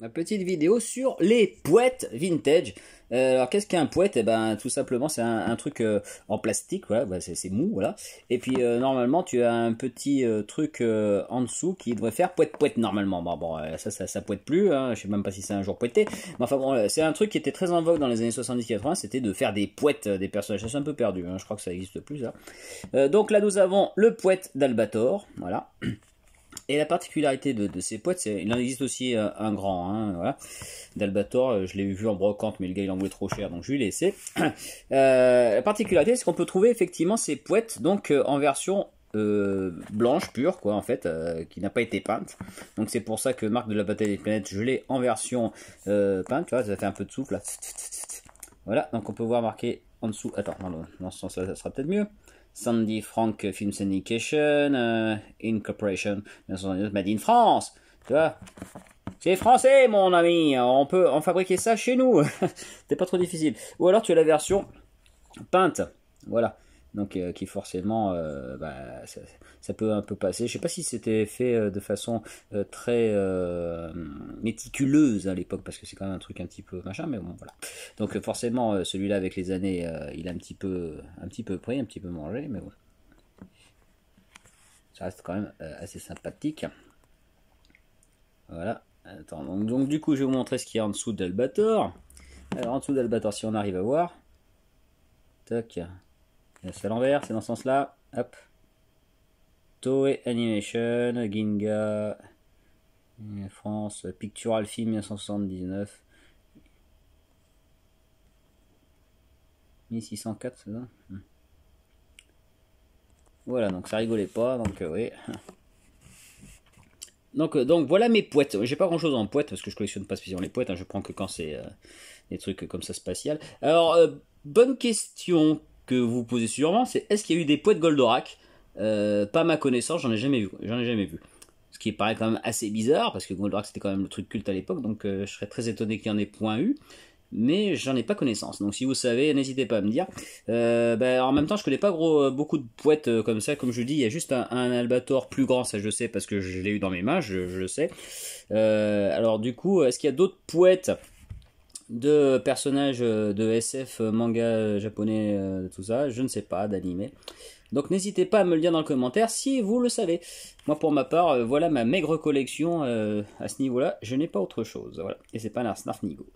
Ma petite vidéo sur les poètes vintage. Alors qu'est-ce qu'un poète? Eh ben tout simplement c'est un truc en plastique, voilà, bah, c'est mou, voilà. Et puis normalement tu as un petit truc en dessous qui devrait faire poète poète normalement. Bon, ça poète plus, hein. Je sais même pas si c'est un jour poèté. Mais enfin bon, c'est un truc qui était très en vogue dans les années 70-80, c'était de faire des poètes des personnages. Ça c'est un peu perdu, hein. Je crois que ça n'existe plus ça. Donc là nous avons le poète d'Albator, voilà. Et la particularité de ces poètes, c'est il en existe aussi un grand, hein, voilà, d'Albator. Je l'ai vu en brocante, mais le gars il en voulait trop cher, donc je lui ai laissé. La particularité, c'est qu'on peut trouver effectivement ces poètes donc en version blanche pure, quoi, en fait, qui n'a pas été peinte. Donc c'est pour ça que Marc de la Bataille des Planètes, je l'ai en version peinte. Tu vois, ça fait un peu de souffle là. Voilà, donc on peut voir marqué en dessous. Attends, dans ce sens-là, ça sera peut-être mieux. Sandy Frank Film Syndication Incorporation 1979, Made in France. Tu vois, c'est français, mon ami. On peut en fabriquer ça chez nous. C'est pas trop difficile. Ou alors tu as la version peinte. Voilà. Donc qui forcément ça peut un peu passer. Je sais pas si c'était fait de façon très méticuleuse à l'époque, parce que c'est quand même un truc un petit peu machin, mais bon voilà. Donc forcément celui-là avec les années il a un petit peu pris, un petit peu mangé, mais bon. Ça reste quand même assez sympathique. Voilà. Attends, donc du coup je vais vous montrer ce qu'il y a en dessous d'Albator. Alors en dessous d'Albator, si on arrive à voir. Tac. C'est à l'envers, c'est dans ce sens-là. Hop. Toei Animation, Ginga, France, Pictural Film 1979. 1604, c'est ça? Voilà, donc ça rigolait pas, donc oui. Donc voilà mes poètes. J'ai pas grand chose en poète parce que je collectionne pas spécialement les poètes, hein. Je prends que quand c'est des trucs comme ça spatial. Alors, bonne question que vous posez sûrement, c'est est-ce qu'il y a eu des poètes Goldorak? Pas à ma connaissance, j'en ai jamais vu. Ce qui paraît quand même assez bizarre, parce que Goldorak c'était quand même le truc culte à l'époque, donc je serais très étonné qu'il n'y en ait point eu. Mais j'en ai pas connaissance, donc si vous savez, n'hésitez pas à me dire. En même temps, je connais pas beaucoup de poètes comme ça, comme je dis, il y a juste un Albator plus grand, ça je sais parce que je l'ai eu dans mes mains, je le sais. Alors du coup, est-ce qu'il y a d'autres poètes de personnages de SF, manga japonais, tout ça? Je ne sais pas, d'animé. Donc n'hésitez pas à me le dire dans le commentaire si vous le savez. Moi pour ma part, voilà ma maigre collection à ce niveau-là, je n'ai pas autre chose. Voilà. Et c'est pas un Snarfnigo.